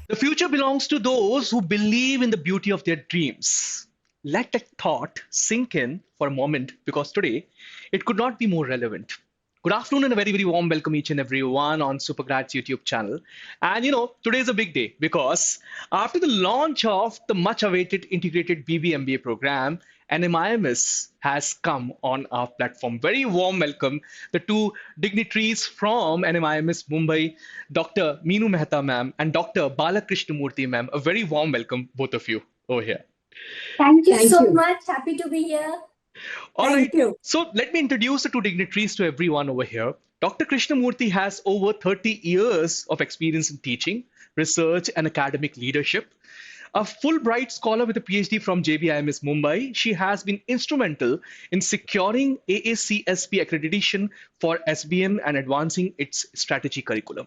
The future belongs to those who believe in the beauty of their dreams. Let that thought sink in for a moment because today it could not be more relevant. Good afternoon and a very, very warm welcome each and every one on Supergrad's YouTube channel. And today is a big day because after the launch of the much awaited Integrated BBA MBA program, NMIMS has come on our platform. Very warm welcome the two dignitaries from NMIMS Mumbai, Dr. Minu Mehta ma'am and Dr. Bala Krishnamoorthy ma'am. A very warm welcome both of you over here. Thank you Thank so you. much. Happy to be here. All right. Thank you. So let me introduce the two dignitaries to everyone over here. Dr. Krishnamoorthy has over 30 years of experience in teaching, research, and academic leadership. A Fulbright scholar with a PhD from JBIMS Mumbai, she has been instrumental in securing AACSP accreditation for SBM and advancing its strategy curriculum.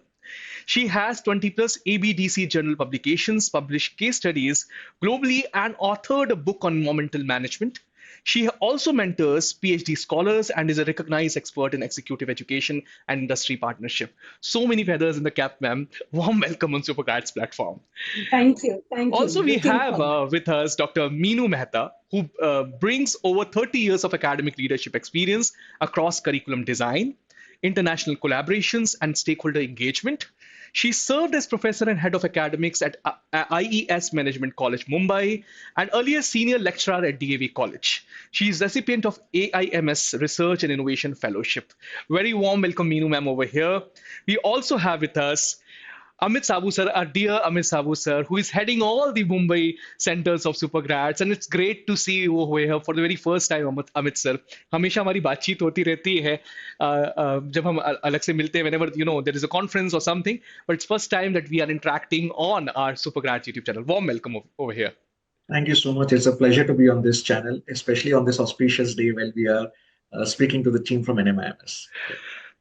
She has 20 plus ABDC journal publications, published case studies globally, and authored a book on environmental management. She also mentors PhD scholars and is a recognized expert in executive education and industry partnership. So many feathers in the cap, ma'am. Warm welcome on Superguide's platform. Thank you. Thank you. Also, we Looking have forward. with us Dr. Minu Mehta, who brings over 30 years of academic leadership experience across curriculum design, international collaborations, and stakeholder engagement. She served as professor and head of academics at IES Management College, Mumbai, and earlier senior lecturer at DAV College. She is recipient of AIMS Research and Innovation Fellowship. Very warm welcome, Minu ma'am, over here. We also have with us Amit Saboo sir, our dear Amit Saboo sir, who is heading all the Mumbai centers of Supergrads, and it's great to see you over here for the very first time, Amit sir. हमेशा हमारी बातचीत होती रहती है जब हम अलग से मिलते हैं whenever there is a conference or something, but it's first time that we are interacting on our Supergrads YouTube channel. Warm welcome over here. Thank you so much. It's a pleasure to be on this channel, especially on this auspicious day when we are speaking to the team from NMIMS.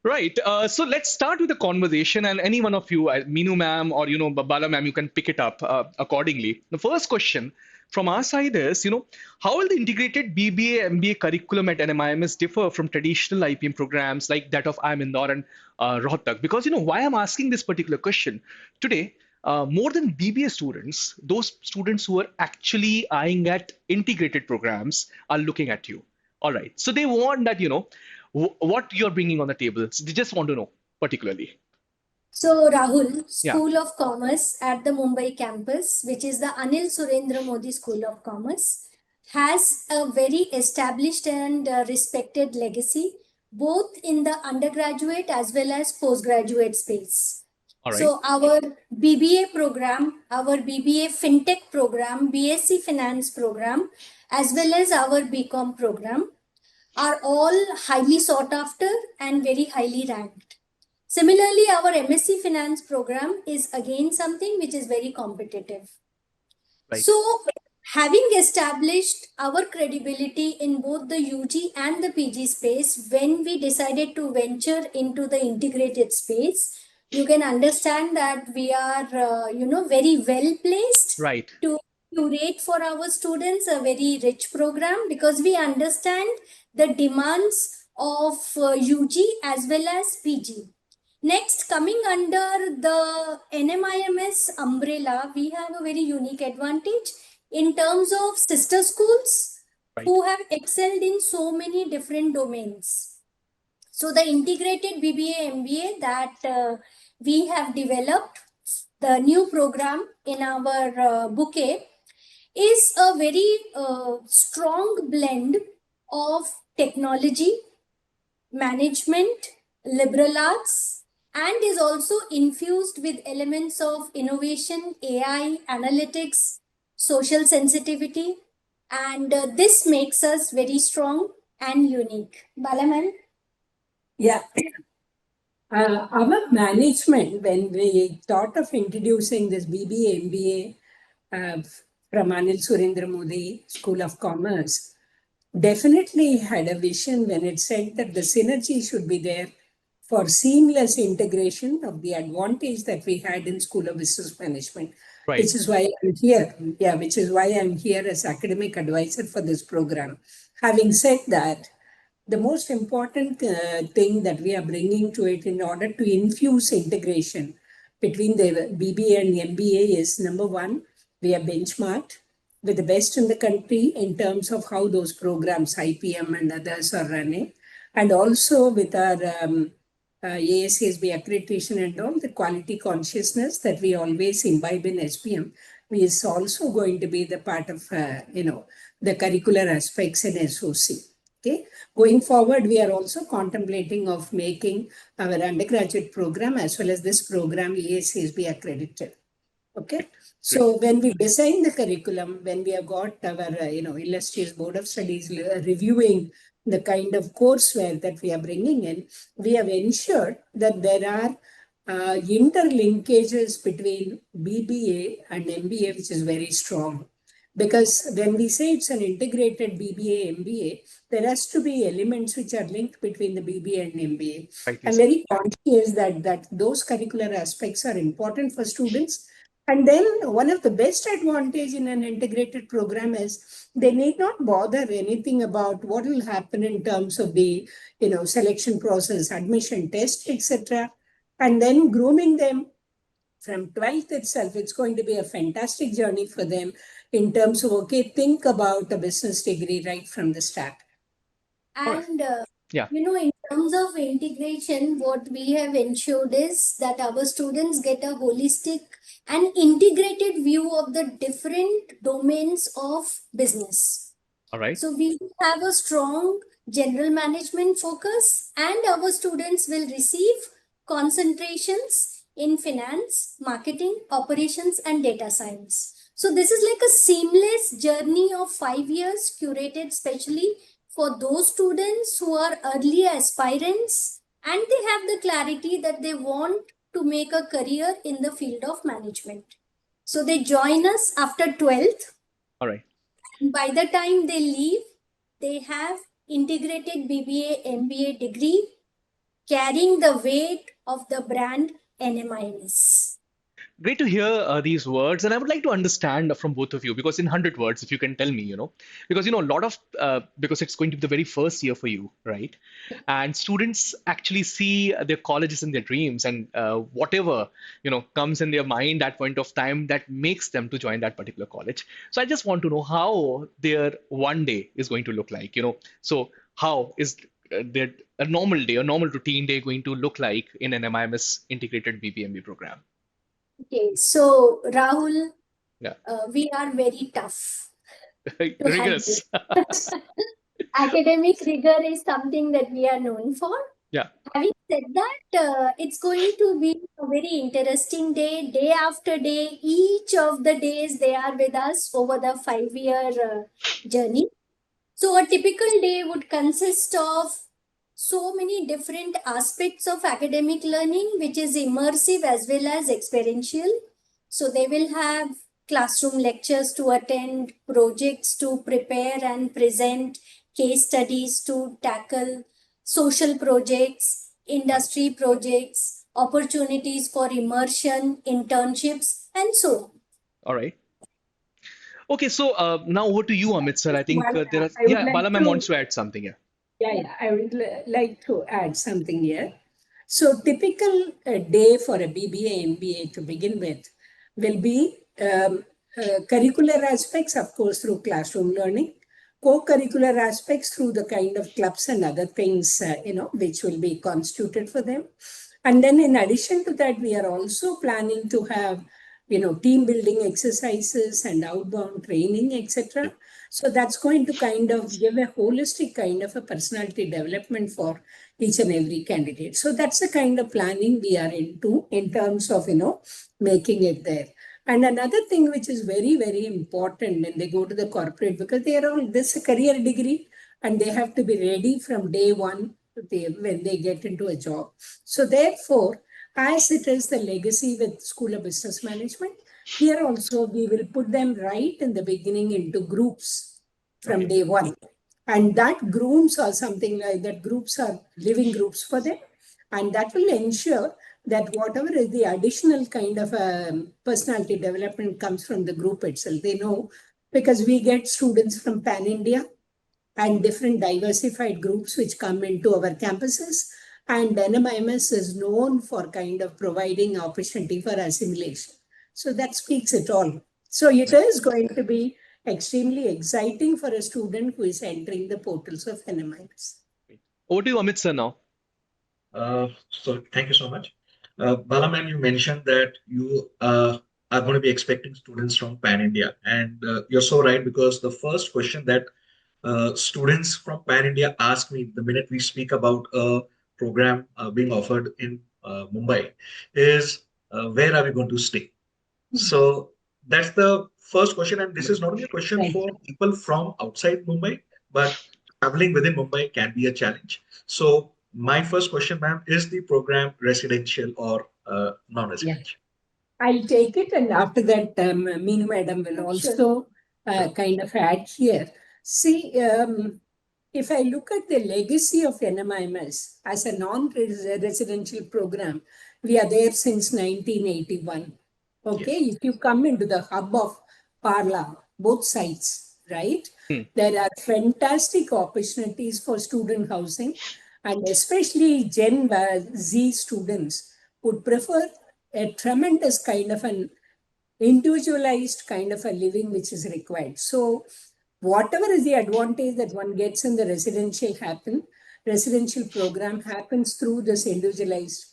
Right. So let's start with the conversation, and any one of you, Minu ma'am or Bala ma'am, you can pick it up accordingly. The first question from our side is, how will the integrated BBA MBA curriculum at NMIMS differ from traditional IPM programs like that of IIM Indore and Rohtak? Because why I'm asking this particular question today. More than BBA students, those students who are actually eyeing at integrated programs are looking at you. All right. So they want that, what you're bringing on the table. So they just want to know particularly. So, Rahul, Yeah. School of Commerce at the Mumbai campus, which is the Anil Surendra Modi School of Commerce, has a very established and respected legacy, both in the undergraduate as well as postgraduate space. All right. So, our BBA program, our BBA FinTech program, BSc Finance program, as well as our BCom program, are all highly sought after and very highly ranked. Similarly, our MSc Finance program is again something which is very competitive. Right. So, having established our credibility in both the UG and the PG space, when we decided to venture into the integrated space, you can understand that we are, very well placed Right. to curate for our students a very rich program because we understand the demands of UG as well as PG. Next, coming under the NMIMS umbrella, we have a very unique advantage in terms of sister schools Right. who have excelled in so many different domains. So the integrated BBA MBA that we have developed, the new program in our bouquet, is a very strong blend of technology, management, liberal arts, and is also infused with elements of innovation, AI, analytics, social sensitivity, and this makes us very strong and unique. Bala ma'am? Yeah. Our management, when we thought of introducing this BBA MBA from Anil Surendra Modi School of Commerce, definitely had a vision when it said that the synergy should be there for seamless integration of the advantage that we had in School of Business Management. Right. Which is why I'm here. Yeah, which is why I'm here as academic advisor for this program. Having said that, the most important thing that we are bringing to it in order to infuse integration between the BBA and MBA is, number one, we are benchmarked with the best in the country in terms of how those programs, IPM and others, are running. And also with our ASCSB accreditation and all, the quality consciousness that we always imbibe in SPM is also going to be the part of, the curricular aspects in SOC. Okay. Going forward, we are also contemplating of making our undergraduate program as well as this program ASCSB accredited. Okay. So when we design the curriculum, when we have got our, illustrious board of studies reviewing the kind of courseware that we are bringing in, we have ensured that there are interlinkages between BBA and MBA, which is very strong. Because when we say it's an integrated BBA MBA, there has to be elements which are linked between the BBA and MBA. Right, I'm very conscious that those curricular aspects are important for students. And then one of the best advantage in an integrated program is they need not bother anything about what will happen in terms of the selection process, admission test, etc. And then grooming them from 12th itself. It's going to be a fantastic journey for them in terms of, okay, think about a business degree right from the start. And, Yeah. in terms of integration, what we have ensured is that our students get a holistic and integrated view of the different domains of business. All right. So we have a strong general management focus, and our students will receive concentrations in finance, marketing, operations, and data science. So this is like a seamless journey of 5 years curated specially for those students who are early aspirants and they have the clarity that they want to make a career in the field of management. So they join us after 12th. All right. And by the time they leave, they have integrated BBA MBA degree carrying the weight of the brand NMIMS. Great to hear these words, and I would like to understand from both of you, because in 100 words, if you can tell me, because a lot of because it's going to be the very first year for you, right? And students actually see their colleges in their dreams, and whatever comes in their mind at point of time that makes them to join that particular college. So I just want to know how their one day is going to look like. So how is their a normal day, a normal routine day going to look like in an NMIMS integrated BBMB program? Okay, so Rahul, Yeah. We are very tough. Rigorous. Academic rigor is something that we are known for. Yeah. Having said that, it's going to be a very interesting day, day after day. Each of the days they are with us over the 5-year journey. So a typical day would consist of so many different aspects of academic learning, which is immersive as well as experiential. So they will have classroom lectures to attend, projects to prepare and present, case studies to tackle, social projects, industry projects, opportunities for immersion, internships, and so on. All right. Okay, so now over to you, Amit sir. I think there are, Bala ma'am wants to add something here. Yeah, I would like to add something here. So typical day for a BBA MBA to begin with will be curricular aspects, of course, through classroom learning, co-curricular aspects through the kind of clubs and other things, which will be constituted for them. And then in addition to that, we are also planning to have, team building exercises and outbound training, etc. So that's going to kind of give a holistic kind of a personality development for each and every candidate. So that's the kind of planning we are into in terms of, making it there. And another thing which is very, very important when they go to the corporate, because they are all this career degree and they have to be ready from day one when they get into a job. So therefore, as it is the legacy with School of Business Management, here also we will put them right in the beginning into groups from day one. And that grooms or something like that, groups are living groups for them. And that will ensure that whatever is the additional kind of personality development comes from the group itself. They know, because we get students from Pan India and different diversified groups which come into our campuses. And NMIMS is known for kind of providing opportunity for assimilation. So that speaks it all. So it is going to be extremely exciting for a student who is entering the portals of NMIMS. Over to you, Amit sir, now. So thank you so much. Bala ma'am, you mentioned that you are going to be expecting students from Pan India, and you're so right, because the first question that students from Pan India ask me the minute we speak about a program being offered in Mumbai is, where are we going to stay? So that's the first question, and this is not only a question Right. for people from outside Mumbai, but traveling within Mumbai can be a challenge. So my first question, ma'am, is the program residential or Yeah. non-residential? I'll take it, and after that, Minu madam will also kind of add here. See, if I look at the legacy of NMIMS as a non-residential program, we are there since 1981. Okay, Yes. if you come into the hub of Parla, both sides, right? Hmm. There are fantastic opportunities for student housing, and especially Gen Z students would prefer a tremendous kind of an individualized kind of a living which is required. So whatever is the advantage that one gets in the residential program happens through this individualized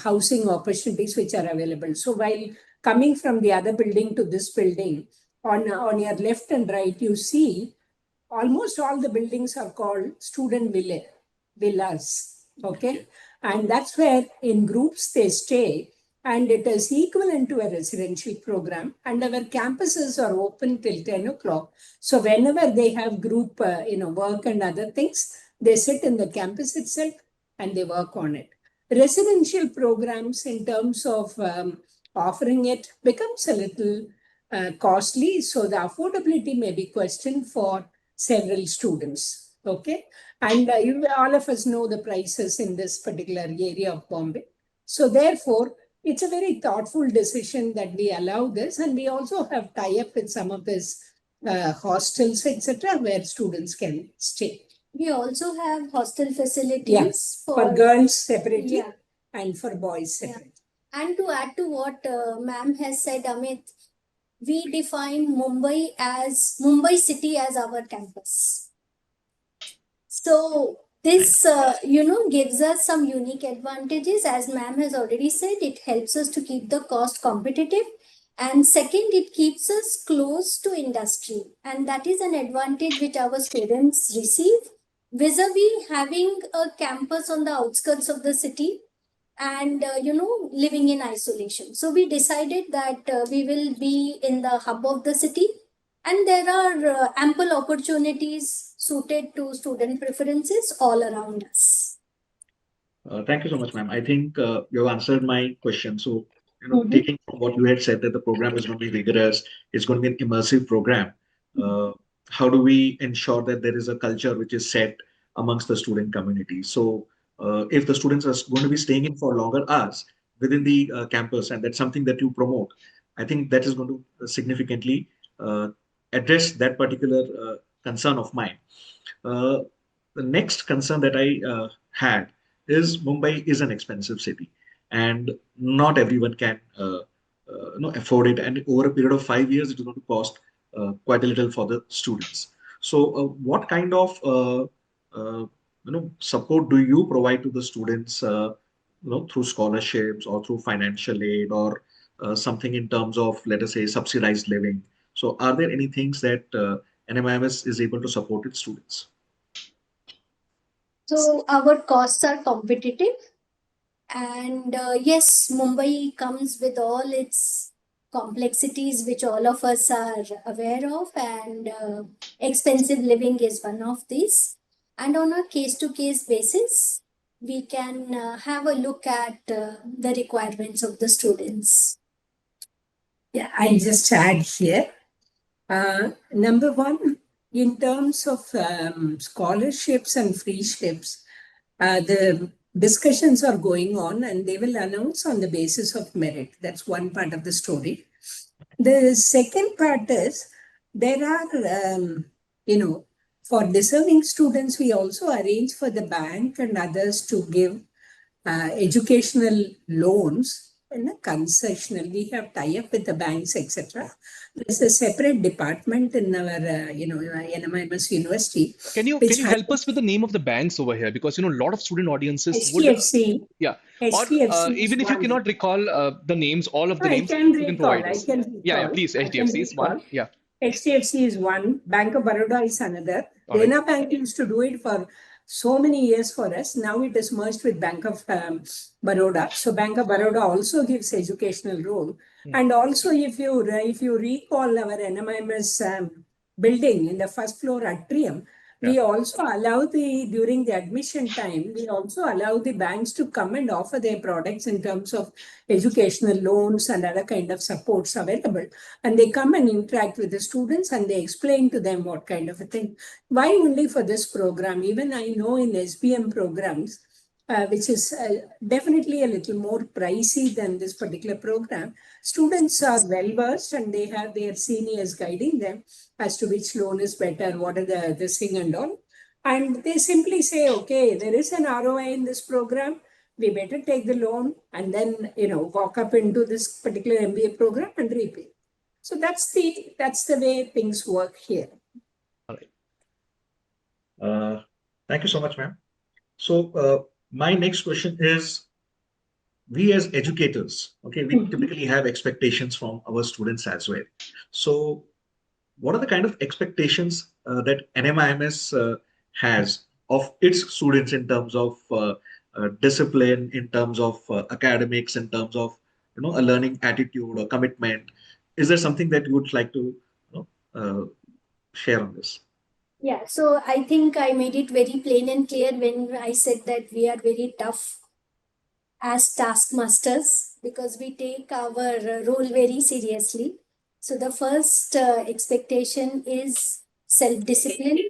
housing opportunities which are available. So while coming from the other building to this building, on your left and right, you see almost all the buildings are called villas. Okay. And that's where in groups they stay, and it is equivalent to a residential program. And our campuses are open till 10 o'clock. So whenever they have group, work and other things, they sit in the campus itself and they work on it. Residential programs, in terms of offering it, becomes a little costly. So the affordability may be questioned for several students. Okay. And all of us know the prices in this particular area of Bombay. So therefore, it's a very thoughtful decision that we allow this. And we also have tie-up with some of this hostels, etc., where students can stay. We also have hostel facilities for girls separately and for boys separately. And to add to what ma'am has said, Amit, we define Mumbai city as our campus. So this, gives us some unique advantages. As ma'am has already said, it helps us to keep the cost competitive. And second, it keeps us close to industry. And that is an advantage which our students receive vis-a-vis having a campus on the outskirts of the city and, living in isolation. So we decided that we will be in the hub of the city, and there are ample opportunities suited to student preferences all around us. Thank you so much, ma'am. I think you have answered my question. So, taking from what you had said, that the program is going to be rigorous, it's going to be an immersive program. How do we ensure that there is a culture which is set amongst the student community? So, if the students are going to be staying in for longer hours within the campus, and that's something that you promote, I think that is going to significantly address that particular concern of mine. The next concern that I had is Mumbai is an expensive city, and not everyone can afford it. And over a period of 5 years, it is going to cost quite a little for the students. So, what kind of support do you provide to the students? Through scholarships or through financial aid, or something in terms of, let us say, subsidized living. So, are there any things that NMIMS is able to support its students? So our costs are competitive. And yes, Mumbai comes with all its complexities, which all of us are aware of, and expensive living is one of these. And on a case to case basis, we can have a look at the requirements of the students. Yeah, I'll just add here. Number one, in terms of scholarships and free ships, the discussions are going on and they will announce on the basis of merit. That's one part of the story. The second part is there are, For deserving students, we also arrange for the bank and others to give educational loans in a concessional. We have tie-up with the banks, etc. There's a separate department in our, NMIMS University, Can you which has help us with the name of the banks over here? Because a lot of student audiences would HDFC. yeah. Or HDFC is even if you one. cannot recall the names, all of the I names, can you can recall. provide I us. can Yeah, recall. please. I can HDFC is one. recall. Yeah. HDFC is one. Bank of Baroda is another. All right. Dena Bank used to do it for so many years for us. Now it is merged with Bank of Baroda. So Bank of Baroda also gives educational role. And also, if you recall our NMIMS building in the first floor atrium, we also allow during the admission time, we also allow the banks to come and offer their products in terms of educational loans and other kind of supports available. And they come and interact with the students and they explain to them what kind of a thing. Why only for this program? Even I know in SBM programs, which is definitely a little more pricey than this particular program, students are well versed and they have their seniors guiding them as to which loan is better, what are the thing and all. And they simply say, okay, there is an ROI in this program. We better take the loan and then, walk up into this particular MBA program and repay. So that's the way things work here. All right. Thank you so much, ma'am. So my next question is, we as educators, okay, we typically have expectations from our students as well. So what are the kind of expectations that NMIMS has of its students in terms of discipline, in terms of academics, in terms of a learning attitude or commitment? Is there something that you would like to share on this? Yeah, so I think I made it very plain and clear when I said that we are very tough as taskmasters because we take our role very seriously. So the first expectation is self-discipline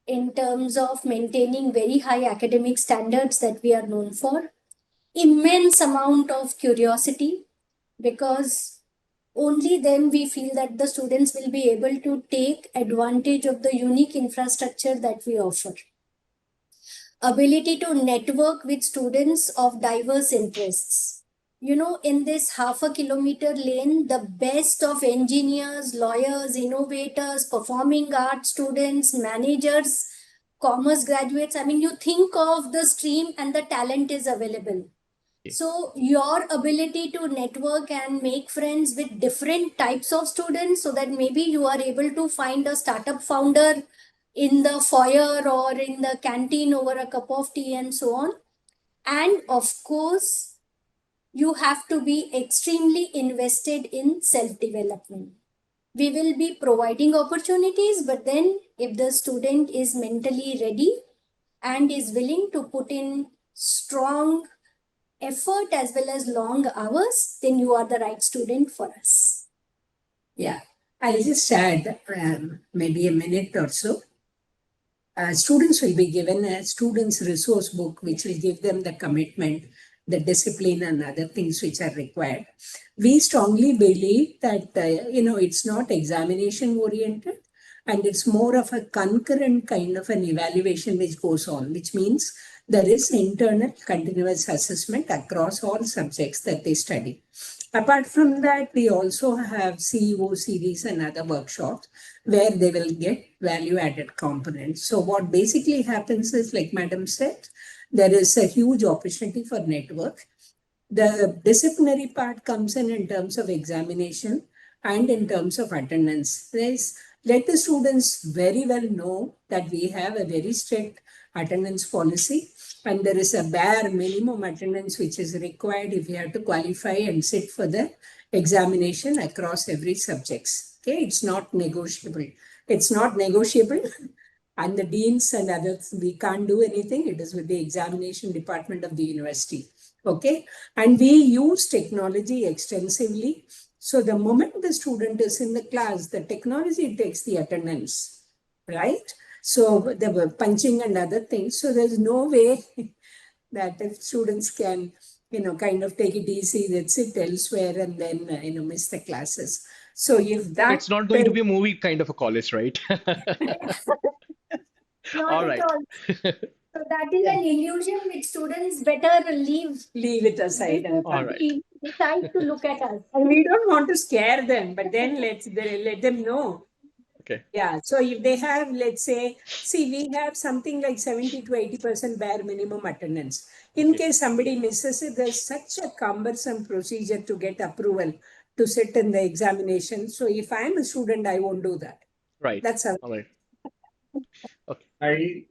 in terms of maintaining very high academic standards that we are known for. Immense amount of curiosity, because only then we feel that the students will be able to take advantage of the unique infrastructure that we offer. Ability to network with students of diverse interests. In this half a kilometer lane, the best of engineers, lawyers, innovators, performing arts students, managers, commerce graduates, you think of the stream and the talent is available. So your ability to network and make friends with different types of students, so that maybe you are able to find a startup founder in the foyer or in the canteen over a cup of tea and so on. And of course, you have to be extremely invested in self-development. We will be providing opportunities, but then if the student is mentally ready and is willing to put in strong effort as well as long hours, then you are the right student for us. Yeah, I'll just add maybe a minute or so. Students will be given a student's resource book, which will give them the commitment, the discipline, and other things which are required. We strongly believe that, it's not examination oriented, and it's more of a concurrent kind of an evaluation which goes on, which means there is internal continuous assessment across all subjects that they study. Apart from that, we also have CEO series and other workshops where they will get value added components. So what basically happens is, like Madam said, there is a huge opportunity for network. The disciplinary part comes in terms of examination and in terms of attendance. Let the students very well know that we have a very strict attendance policy, and there is a bare minimum attendance which is required if you have to qualify and sit for the examination across every subjects. Okay, it's not negotiable. It's not negotiable. And the deans and others, we can't do anything. It is with the examination department of the university. Okay, and we use technology extensively. So the moment the student is in the class, the technology takes the attendance, right? So the punching and other things. So there's no way that if students can, kind of take it easy, they'd sit elsewhere and then, miss the classes. So if that... It's not going to be a movie kind of a college, right? Not All at right. all. So that is an illusion which students better leave it aside. All right. decide to look at us. And we don't want to scare them, but then let them know. Okay. Yeah. So if they have, let's say, see, we have something like 70 to 80% bare minimum attendance. In Okay. case somebody misses it, there's such a cumbersome procedure to get approval to sit in the examination. So if I'm a student, I won't do that. Right. That's how. All right. Okay.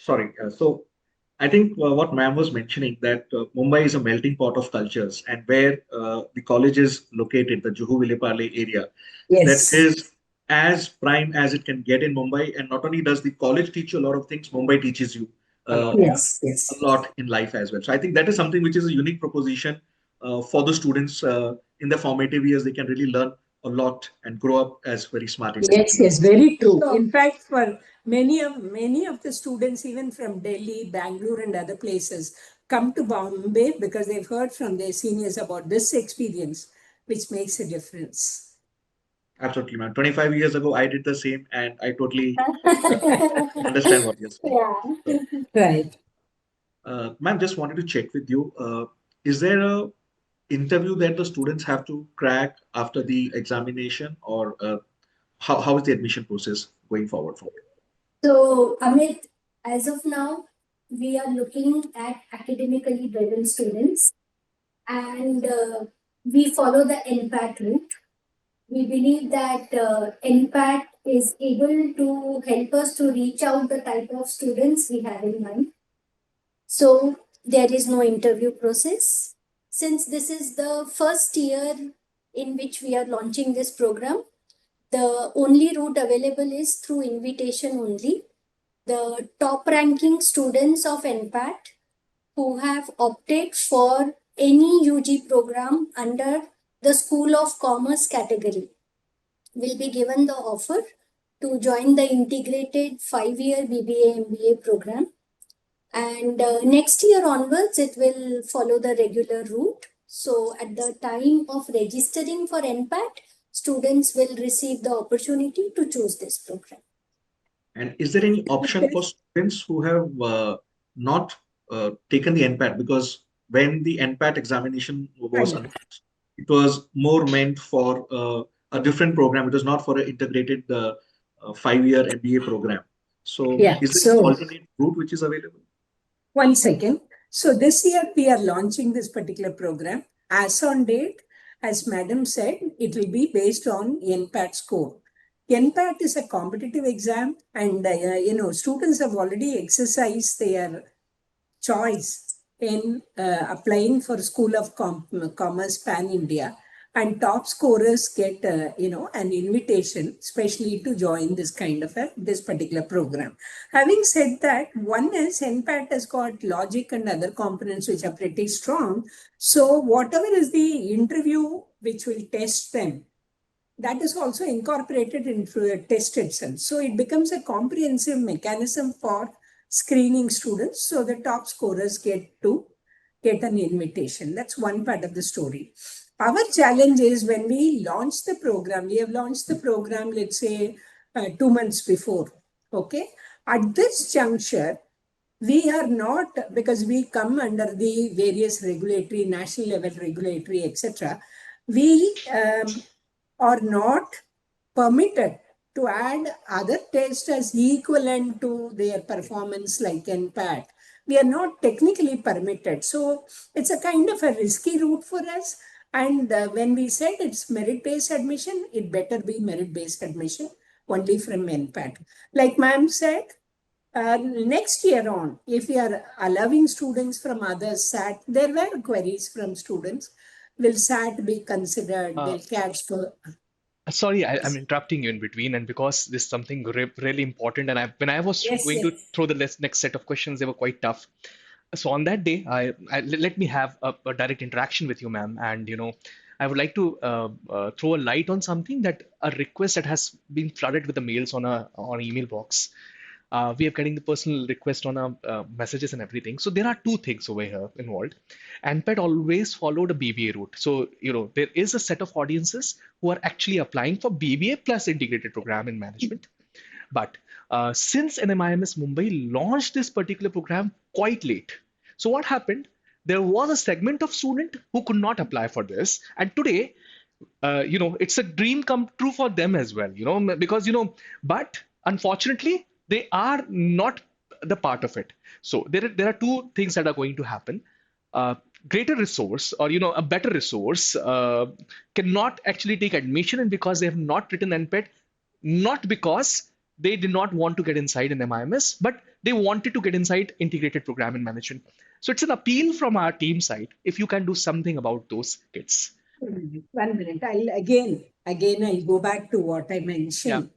Sorry. So I think what ma'am was mentioning that Mumbai is a melting pot of cultures, and where the college is located, the Juhu Vilepale area, that Yes. is as prime as it can get in Mumbai. And not only does the college teach you a lot of things, Mumbai teaches you A lot. Yes. a Yes. lot in life as well. So I think that is something which is a unique proposition for the students in the formative years. They can really learn a lot and grow up as very smart Yes, individuals. yes, very true. Sure. In fact, for many of the students, even from Delhi, Bangalore, and other places, come to Bombay because they've heard from their seniors about this experience, which makes a difference. Absolutely, ma'am. 25 years ago, I did the same, and I totally uh, understand what you're saying. Yeah. So, Right. ma'am, just wanted to check with you. Is there a interview that the students have to crack after the examination, or how is the admission process going forward for it? So, Amit, as of now, we are looking at academically driven students, and we follow the NPAT route. We believe that NPAT is able to help us to reach out the type of students we have in mind. So there is no interview process. Since this is the first year in which we are launching this program, the only route available is through invitation only. The top ranking students of NPAT who have opted for any UG program under the School of Commerce category will be given the offer to join the integrated 5-year BBA MBA program. And next year onwards, it will follow the regular route. So at the time of registering for NPAT, students will receive the opportunity to choose this program. And is there any option for students who have not taken the NPAT? Because when the NPAT examination was announced, it was more meant for a different program. It was not for an integrated 5-year MBA program. So Yeah. is there So an alternate route which is available? one second. So this year we are launching this particular program. As on date, as Madam said, it will be based on NPAT score. NPAT is a competitive exam, and students have already exercised their choice in applying for School of Commerce Pan India, and top scorers get an invitation, especially to join this kind of this particular program. Having said that, one is NPAT has got logic and other components which are pretty strong. So whatever is the interview which will test them, that is also incorporated into the test itself. So it becomes a comprehensive mechanism for screening students. So the top scorers get an invitation. That's one part of the story. Our challenge is when we launch the program, we have launched the program, let's say 2 months before. Okay. At this juncture, we are not, because we come under the various regulatory, national level regulatory, etc. We are not permitted to add other tests as equivalent to their performance like NPAT. We are not technically permitted. So it's a kind of a risky route for us. And when we said it's merit-based admission, it better be merit-based admission only from NPAT. Like ma'am said, next year on, if we are allowing students from other SAT, there were queries from students. Will SAT be considered? Uh, Will CATS for? Sorry, I'm interrupting you in between, and because this is something really important, and when I was Yes, going to yes. throw the next set of questions, they were quite tough. So on that day, let me have a direct interaction with you, ma'am, and I would like to throw a light on something that a request that has been flooded with the mails on email box. We are getting the personal request on our messages and everything. So there are two things over here involved. ANPET always followed a BBA route. So, there is a set of audiences who are actually applying for BBA plus integrated program in management. But since NMIMS Mumbai launched this particular program quite late. So what happened? There was a segment of student who could not apply for this, and today, it's a dream come true for them as well. Because but unfortunately, they are not the part of it. So there are two things that are going to happen. Uh, Greater resource, or a better resource, cannot actually take admission, and because they have not written NPET, not because they did not want to get inside an MIMS, but they wanted to get inside integrated program and management. So it's an appeal from our team side if you can do something about those kids. 1 minute. I'll go back to what I mentioned.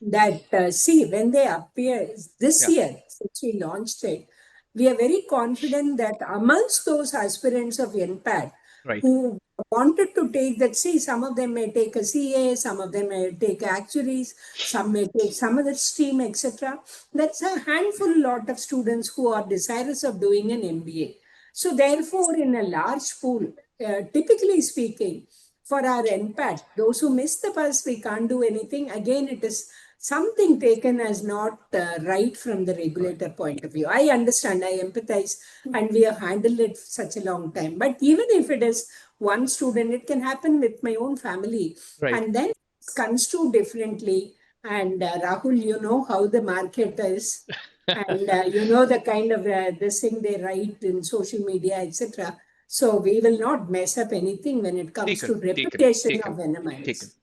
Yeah. That see, when they appear this year, since we launched it, we are very confident that amongst those aspirants of NPAT Right. who wanted to take that, see, some of them may take a CA, some of them may take actuaries, some may take some other stream, etc. That's a handful lot of students who are desirous of doing an MBA. So therefore, in a large pool, typically speaking, for our NPAT, those who miss the bus, we can't do anything. Again, it is something taken as not right from the regulator point of view. I understand, I empathize, and we have handled it for such a long time. But even if it is one student, it can happen with my own family. Right. And then it's construed differently. And Rahul, you know how the market is. And you know the kind of this thing they write in social media, etc. So we will not mess up anything when it comes to reputation of NMIMS.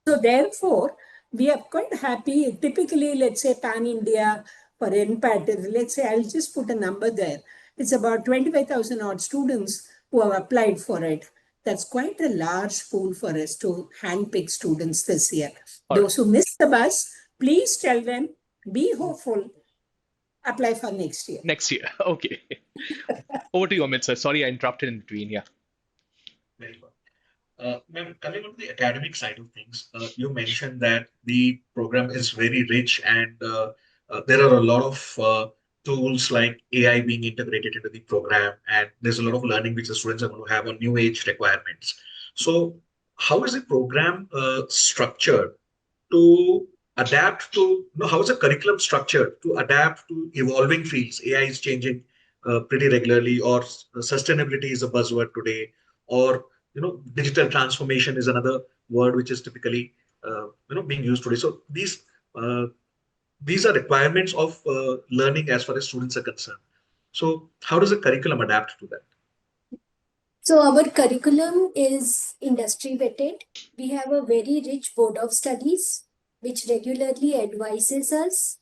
So therefore, we are quite happy. Typically, let's say pan-India for NPAT, let's say I'll just put a number there. It's about 25,000 odd students who have applied for it. That's quite a large pool for us to handpick students this year. Those who missed the bus, please tell them, be hopeful, apply for next year. Next year. Okay. Over to you, Amit, sir. Sorry, I interrupted in between. Yeah. Very well. Ma'am, coming on the academic side of things, you mentioned that the program is very rich, and there are a lot of tools like AI being integrated into the program, and there's a lot of learning which the students are going to have on new age requirements. So, how is the program structured to adapt to, how is the curriculum structured to adapt to evolving fields? AI is changing pretty regularly, or sustainability is a buzzword today, or digital transformation is another word which is typically being used today. So these are requirements of learning as far as students are concerned. So how does the curriculum adapt to that? So our curriculum is industry vetted. We have a very rich board of studies which regularly advises us.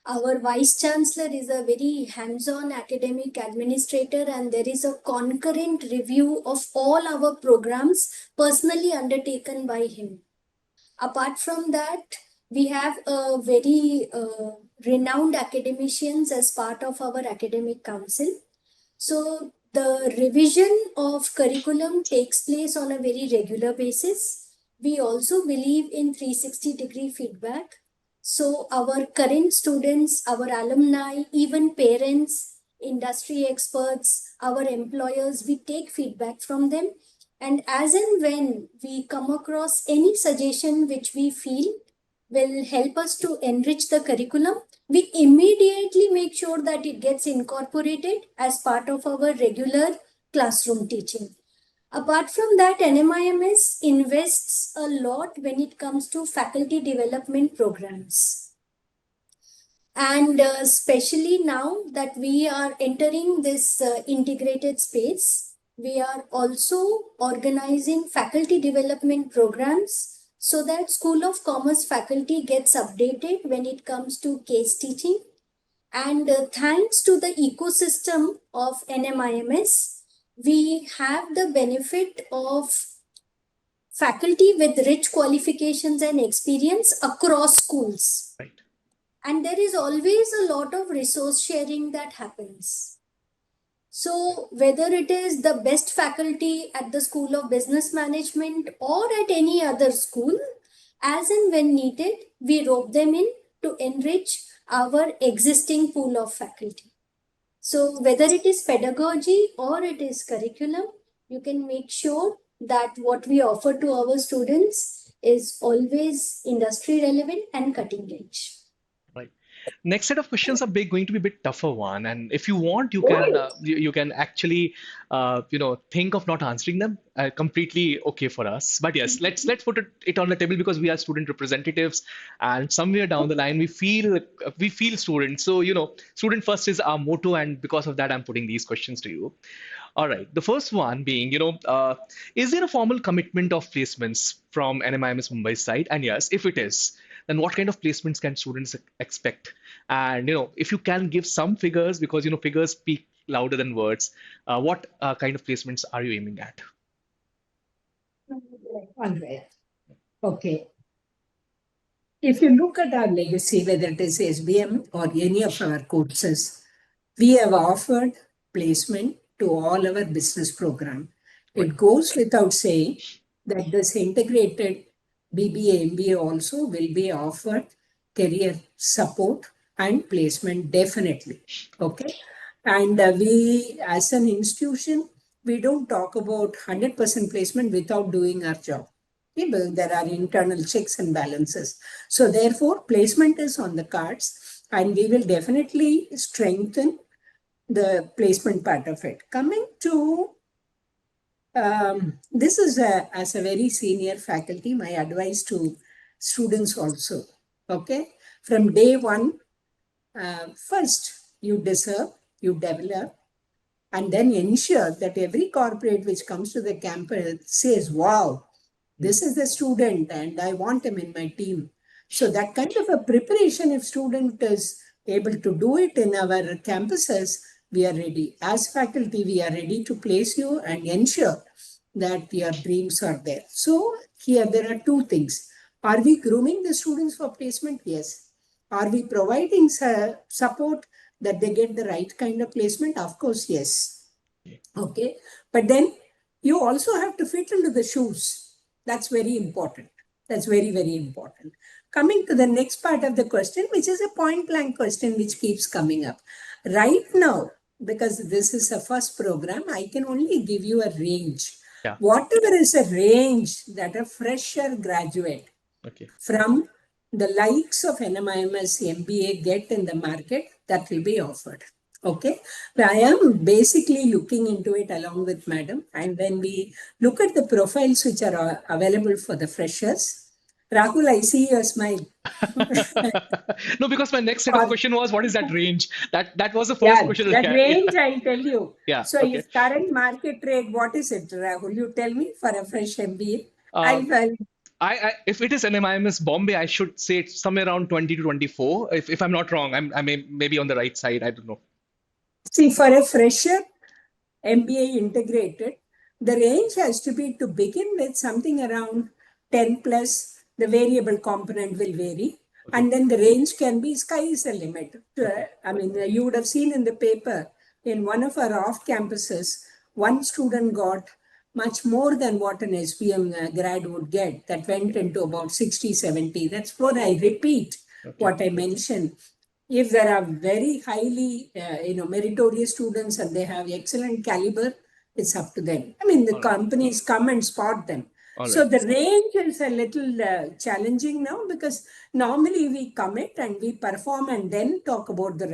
Our vice chancellor is a very hands-on academic administrator, and there is a concurrent review of all our programs personally undertaken by him. Apart from that, we have a very renowned academicians as part of our academic council. So the revision of curriculum takes place on a very regular basis. We also believe in 360-degree feedback. So our current students, our alumni, even parents, industry experts, our employers, we take feedback from them. And as and when we come across any suggestion which we feel will help us to enrich the curriculum, we immediately make sure that it gets incorporated as part of our regular classroom teaching. Apart from that, NMIMS invests a lot when it comes to faculty development programs. And especially now that we are entering this integrated space, we are also organizing faculty development programs so that School of Commerce faculty gets updated when it comes to case teaching. And thanks to the ecosystem of NMIMS, we have the benefit of faculty with rich qualifications and experience across schools. Right. And there is always a lot of resource sharing that happens. So whether it is the best faculty at the School of Business Management or at any other school, as and when needed, we rope them in to enrich our existing pool of faculty. So whether it is pedagogy or it is curriculum, you can make sure that what we offer to our students is always industry relevant and cutting edge. Right. Next set of questions are going to be a bit tougher one, and if you want, you can actually think of not answering them. Completely okay for us. But yes, let's put it on the table because we are student representatives, and somewhere down the line we feel students. So student first is our motto, and because of that, I'm putting these questions to you. All right. The first one being, is there a formal commitment of placements from NMIMS Mumbai side? And yes, if it is, then what kind of placements can students expect? And if you can give some figures, because figures speak louder than words, what kind of placements are you aiming at? All right. Okay. If you look at our legacy, whether it is SBM or any of our courses, we have offered placement to all our business program. Right. It goes without saying that this integrated BBA MBA also will be offered career support and placement definitely. Okay. And we, as an institution, we don't talk about 100% placement without doing our job. There are internal checks and balances. So therefore, placement is on the cards, and we will definitely strengthen the placement part of it. Coming to this is as a very senior faculty, my advice to students also. Okay, from day one, first you deserve, you develop, and then ensure that every corporate which comes to the campus says, wow, this is the student and I want him in my team. So that kind of a preparation, if student is able to do it in our campuses, we are ready. As faculty, we are ready to place you and ensure that your dreams are there. So here there are two things. Are we grooming the students for placement? Yes. Are we providing support that they get the right kind of placement? Of course, yes. Okay. But then you also have to fit into the shoes. That's very important. That's very, very important. Coming to the next part of the question, which is a point blank question which keeps coming up. Right now, because this is a first program, I can only give you a range. Yeah. Whatever is a range that a fresher graduate from the likes of NMIMS MBA get in the market, that will be offered. Okay. I am basically looking into it along with Madam. And when we look at the profiles which are available for the freshers, Rahul, I see your smile. No, because my next set of question was, what is that range? That was the first question. That range, I'll tell you. Yeah. So if current market rate, what is it, Rahul? You tell me for a fresh MBA. If it is NMIMS Bombay, I should say it's somewhere around 20 to 24. If I'm not wrong, I may be on the right side. I don't know. See, for a fresher MBA integrated, the range has to be, to begin with, something around 10 plus. The variable component will vary. And then the range can be, sky is the limit. I mean, you would have seen in the paper, in one of our off campuses, one student got much more than what an SBM grad would get. That went into about 60, 70. That's what I repeat, what I mentioned. If there are very highly, meritorious students and they have excellent caliber, it's up to them. I mean, the companies come and spot them. So the range is a little challenging now, because normally we commit and we perform and then talk about the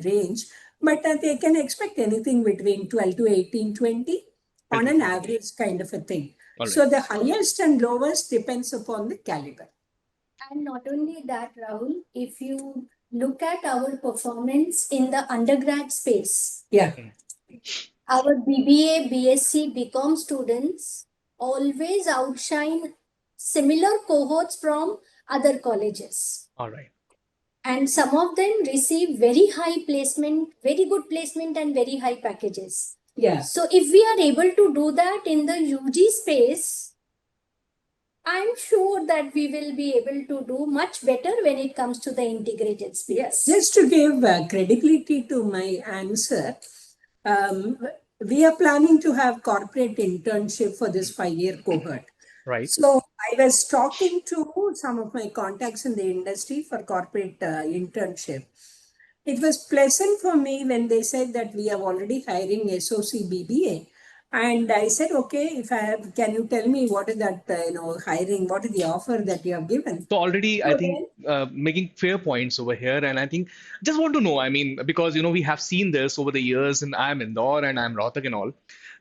range, but they can expect anything between 12 to 18, 20 on an average kind of a thing. So the highest and lowest depends upon the caliber. And not only that, Rahul, if you look at our performance in the undergrad space, our BBA, BSc, BCom students always outshine similar cohorts from other colleges. All right. And some of them receive very high placement, very good placement and very high packages. Yeah. So if we are able to do that in the UG space, I'm sure that we will be able to do much better when it comes to the integrated space. Yes. Just to give credibility to my answer, we are planning to have corporate internship for this 5-year cohort. Right. So I was talking to some of my contacts in the industry for corporate internship. It was pleasant for me when they said that we are already hiring SOC BBA, And I said, okay, if I have, can you tell me what is that, hiring, what is the offer that you have given? So already, I So think then, making fair points over here, and I think just want to know. I mean, because we have seen this over the years, and I'm Indore and I'm Rohtak and all.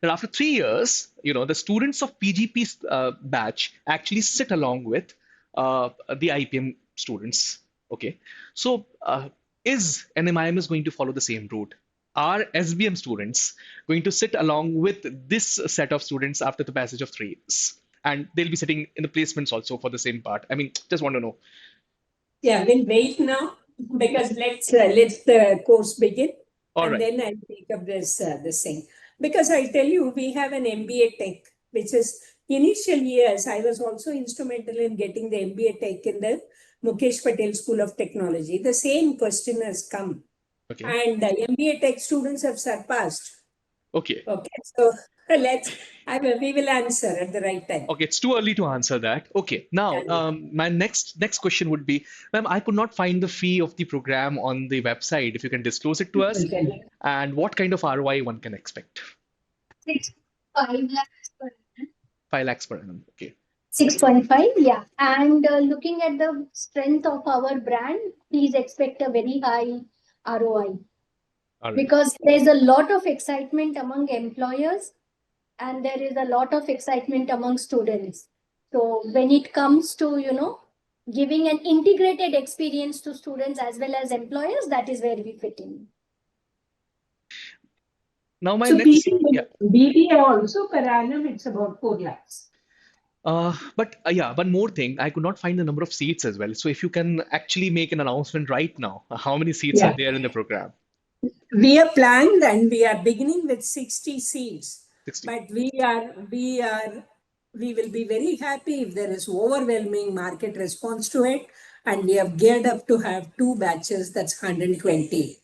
That after 3 years, the students of PGP batch actually sit along with the IPM students. Okay, so is NMIMS going to follow the same route? Are SBM students going to sit along with this set of students after the passage of 3 years? And they'll be sitting in the placements also for the same part. I mean, just want to know. yeah, we'll wait now because let's the course begin, All and right. then I'll take up this thing. Because I tell you, we have an MBA Tech, which is initial years. I was also instrumental in getting the MBA Tech in the Mukesh Patel School of Technology. The same question has come, Okay. and the MBA Tech students have surpassed. Okay. Okay, so we will answer at the right time. Okay. It's too early to answer that. Okay. Now, my next question would be, ma'am, I could not find the fee of the program on the website. If you can disclose it to us, and what kind of ROI one can expect? 5 lakhs per annum. 5 lakhs per annum. Okay. 6.5, yeah. And looking at the strength of our brand, please expect a very high ROI All right. because there's a lot of excitement among employers and there is a lot of excitement among students. So when it comes to, giving an integrated experience to students as well as employers, that is where we fit in. Now, my So next, yeah. BBA also per annum, it's about 4 lakhs. But yeah, one more thing, I could not find the number of seats as well. So if you can actually make an announcement right now, how many seats are Yeah. there in the program? We are planned and we are beginning with 60 seats. 60. But we will be very happy if there is overwhelming market response to it. And we have geared up to have 2 batches, that's 120.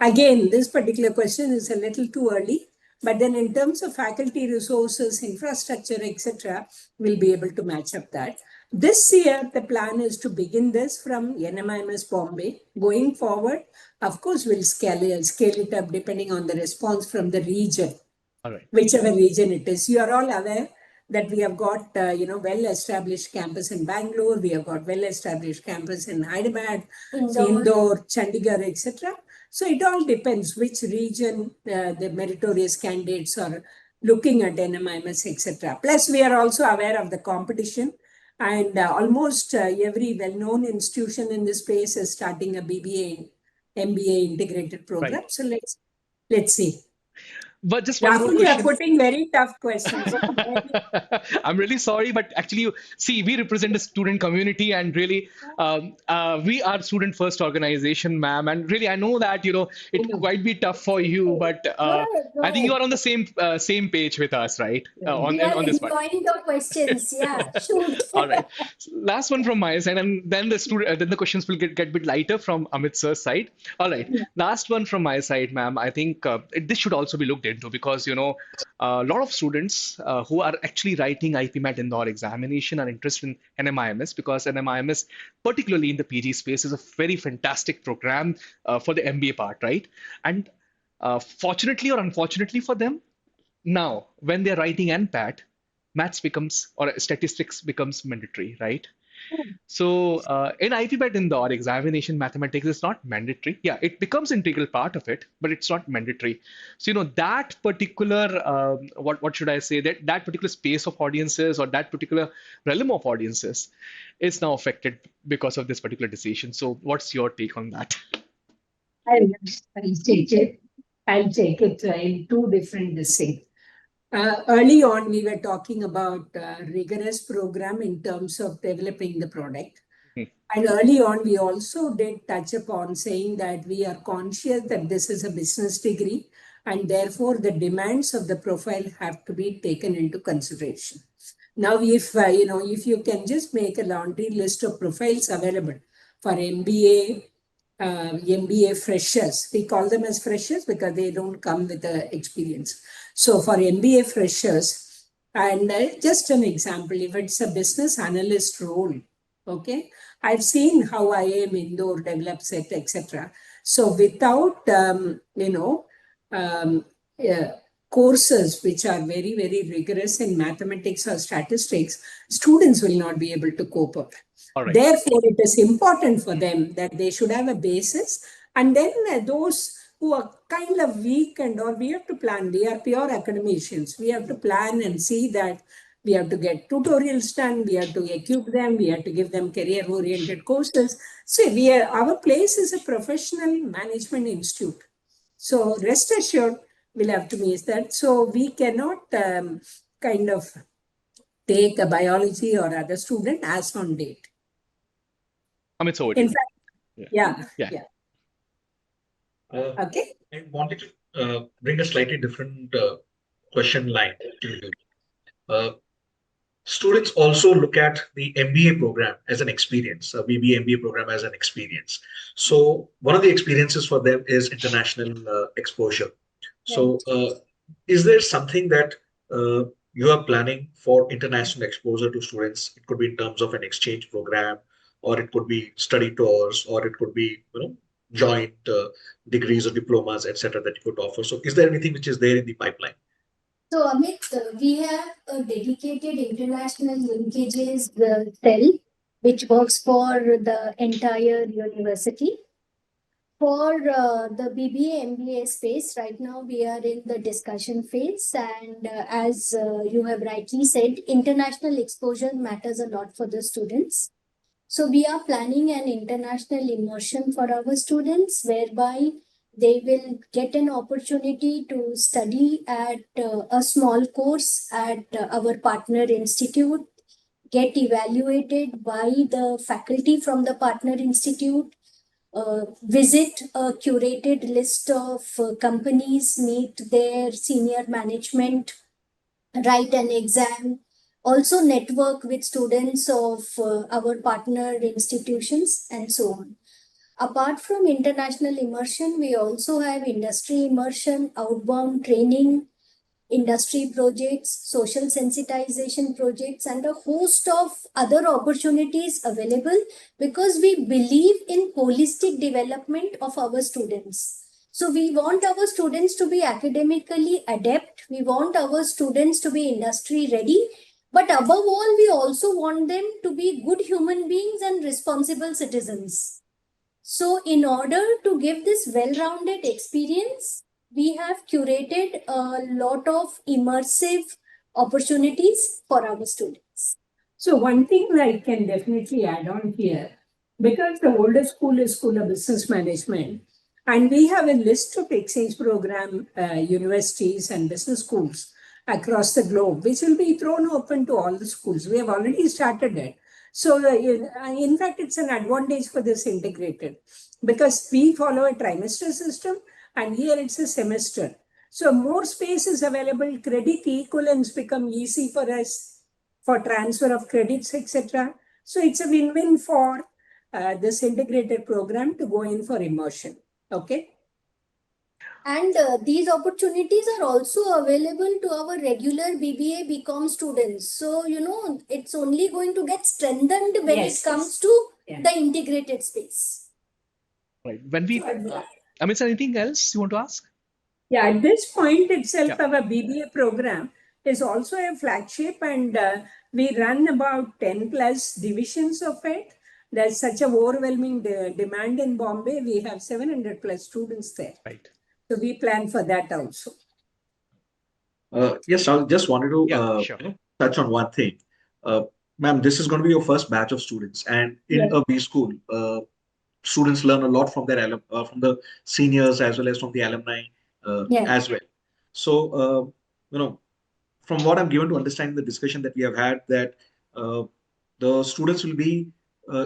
Again, this particular question is a little too early. But then in terms of faculty resources, infrastructure, etc., we'll be able to match up that. This year, the plan is to begin this from NMIMS Bombay. Going forward, of course, we'll scale it up depending on the response from the region, All right. whichever region it is. You are all aware that we have got well-established campus in Bangalore. We have got well-established campus in Hyderabad, Indore, Chandigarh, etc. So it all depends which region the meritorious candidates are looking at NMIMS, etc. Plus, we are also aware of the competition. And almost every well-known institution in this space is starting a BBA, MBA integrated program. Right. So let's see. But just one more Rahul, you are question. putting very tough questions. I'm really sorry, but actually, see, we represent the student community, and really, we are student first organization, ma'am. And really, I know that it might be tough for you, but I think you are on the same page with us, right? We are On this part. enjoying the questions. Yeah, shoot. All right. Last one from my side, and then then the questions will get a bit lighter from Amit sir's side. All right. Last one from my side, ma'am. I think this should also be looked into because a lot of students who are actually writing IPMAT Indore examination are interested in NMIMS because NMIMS, particularly in the PG space, is a very fantastic program for the MBA part, right? And fortunately or unfortunately for them, now when they're writing NPAT, maths becomes or statistics becomes mandatory, right? So in IPMAT Indore examination, mathematics is not mandatory. Yeah, it becomes integral part of it, but it's not mandatory. So that particular what should I say that particular space of audiences or that particular realm of audiences is now affected because of this particular decision. So what's your take on that? I'll take it. I'll take it in two different things. Early on, we were talking about rigorous program in terms of developing the product. And early on, we also did touch upon saying that we are conscious that this is a business degree and therefore the demands of the profile have to be taken into consideration. Now, if you can just make a laundry list of profiles available for MBA, MBA freshers, we call them as freshers because they don't come with the experience. So for MBA freshers, and just an example, if it's a business analyst role, okay, I've seen how IIM Indore develops it, etc. So without, courses which are very, very rigorous in mathematics or statistics, students will not be able to cope up. Right. Therefore, it is important for them that they should have a basis. And then those who are kind of weak and or we have to plan, we are pure academicians. We have to plan and see that we have to get tutorials done, we have to equip them, we have to give them career-oriented courses. So our place is a professional management institute. So rest assured, we'll have to miss that. So we cannot kind of take a biology or other student as on date. Amit, over to In you. fact, yeah. Okay. I wanted to bring a slightly different question line to you. Students also look at the MBA program as an experience, a BBA MBA program as an experience. So one of the experiences for them is international exposure. So is there something that you are planning for international exposure to students? It could be in terms of an exchange program, or it could be study tours, or it could be joint degrees or diplomas, etc. that you could offer. So is there anything which is there in the pipeline? So, Amit, we have a dedicated international linkages cell which works for the entire university. For the BBA MBA space, right now we are in the discussion phase, and as you have rightly said, international exposure matters a lot for the students. So we are planning an international immersion for our students, whereby they will get an opportunity to study at a small course at our partner institute, get evaluated by the faculty from the partner institute, visit a curated list of companies, meet their senior management, write an exam, also network with students of our partner institutions, and so on. Apart from international immersion, we also have industry immersion, outbound training, industry projects, social sensitization projects, and a host of other opportunities available, because we believe in holistic development of our students. So we want our students to be academically adept. We want our students to be industry ready. But above all, we also want them to be good human beings and responsible citizens. So in order to give this well-rounded experience, we have curated a lot of immersive opportunities for our students. So one thing I can definitely add on here, because the older school is School of Business Management, and we have a list of exchange program universities and business schools across the globe, which will be thrown open to all the schools. We have already started it. So in fact, it's an advantage for this integrated, because we follow a trimester system and here it's a semester. So more space is available, credit equivalents become easy for us for transfer of credits, etc. So it's a win-win for this integrated program to go in for immersion. Okay. And these opportunities are also available to our regular BBA BCom students. So, it's only going to get strengthened when it comes to the integrated space. Right. When we, Amit, anything else you want to ask? Yeah, at this point itself, our BBA program is also a flagship, and we run about 10 plus divisions of it. There's such a overwhelming demand in Bombay. We have 700 plus students there. Right. So we plan for that also. Yes, I just wanted to touch on one thing. Ma'am, this is going to be your first batch of students, and in a B school, students learn a lot from their from the seniors as well as from the alumni as well. So, from what I'm given to understand in the discussion that we have had, that the students will be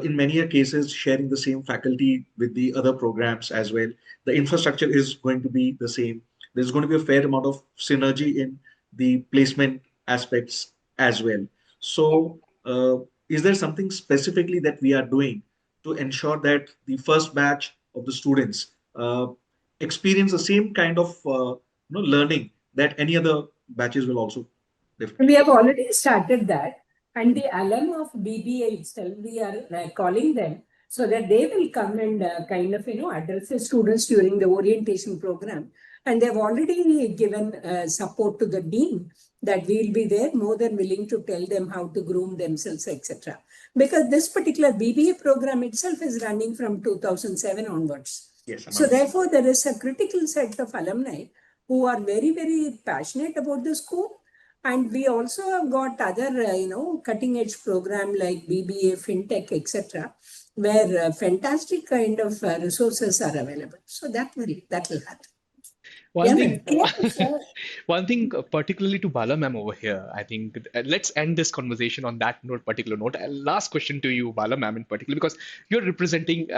in many cases sharing the same faculty with the other programs as well. The infrastructure is going to be the same. There's going to be a fair amount of synergy in the placement aspects as well. So is there something specifically that we are doing to ensure that the first batch of the students experience the same kind of learning that any other batches will also definitely? We have already started that, and the alum of BBA itself, we are calling them so that they will come and kind of address the students during the orientation program. And they've already given support to the dean that we'll be there, more than willing to tell them how to groom themselves, etc. Because this particular BBA program itself is running from 2007 onwards. Yes, So therefore, there is a critical set of alumni who are very, very passionate about the school. And we also have got other, cutting edge program like BBA, FinTech, etc., where fantastic kind of resources are available. So that will happen. One Yeah, thing, one thing particularly to Bala ma'am over here, I think let's end this conversation on that note, particular note. Last question to you, Bala ma'am, in particular, because you're representing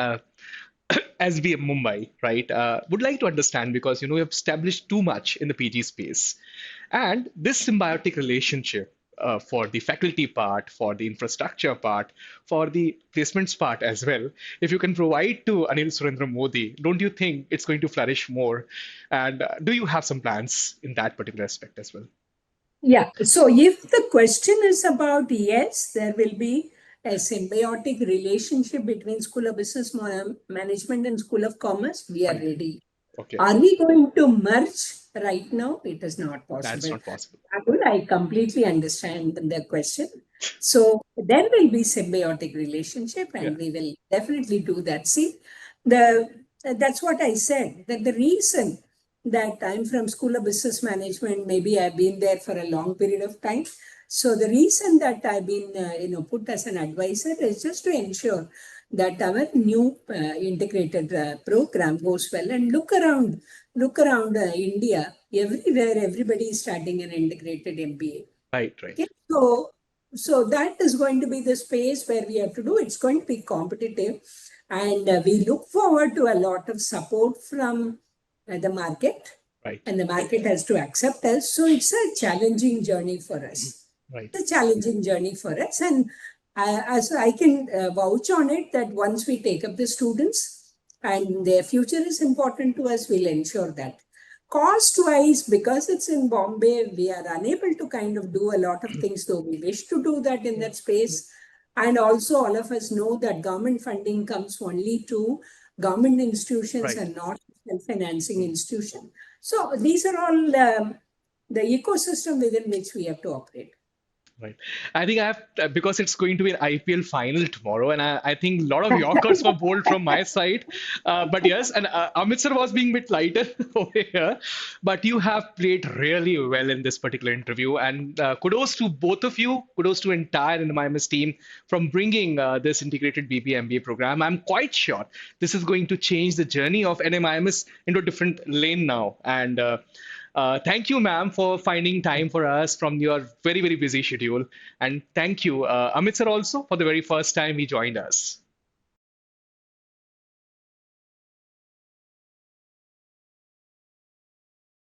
SBM Mumbai, right? Would like to understand because you have established too much in the PG space, and this symbiotic relationship for the faculty part, for the infrastructure part, for the placements part as well. If you can provide to Anil Surendra Modi, don't you think it's going to flourish more? And do you have some plans in that particular aspect as well? Yeah. So if the question is about yes, there will be a symbiotic relationship between School of Business Management and School of Commerce, we are Right. ready. Okay. Are we going to merge right now? It is not That's possible. not possible. Rahul, I completely understand the question. So there will be symbiotic relationship, and Yeah. we will definitely do that. See, the that's what I said. That the reason that I'm from School of Business Management, maybe I've been there for a long period of time. So the reason that I've been, put as an advisor is just to ensure that our new integrated program goes well. And look around India, everywhere everybody is starting an integrated MBA. Right. Right. Okay, so that is going to be the space where we have to do. It's going to be competitive, and we look forward to a lot of support from the market, Right. and the market has to accept us. So it's a challenging journey for us. Right. It's a challenging journey for us, and as I can vouch on it that once we take up the students and their future is important to us, we'll ensure that. Cost wise, because it's in Bombay, we are unable to kind of do a lot of things, though we wish to do that in that space. And also, all of us know that government funding comes only to government institutions Right. and not self-financing institution. So these are all the ecosystem within which we have to operate. Right. I think I have, because it's going to be an IPL final tomorrow, and I think a lot of Yorkers were bold from my side. But yes, and Amit sir was being a bit lighter over here. But you have played really well in this particular interview, and kudos to both of you. Kudos to entire NMIMS team from bringing this integrated BBA MBA program. I'm quite sure this is going to change the journey of NMIMS into a different lane now. And thank you, ma'am, for finding time for us from your very, very busy schedule. And thank you, Amit sir, also, for the very first time he joined us.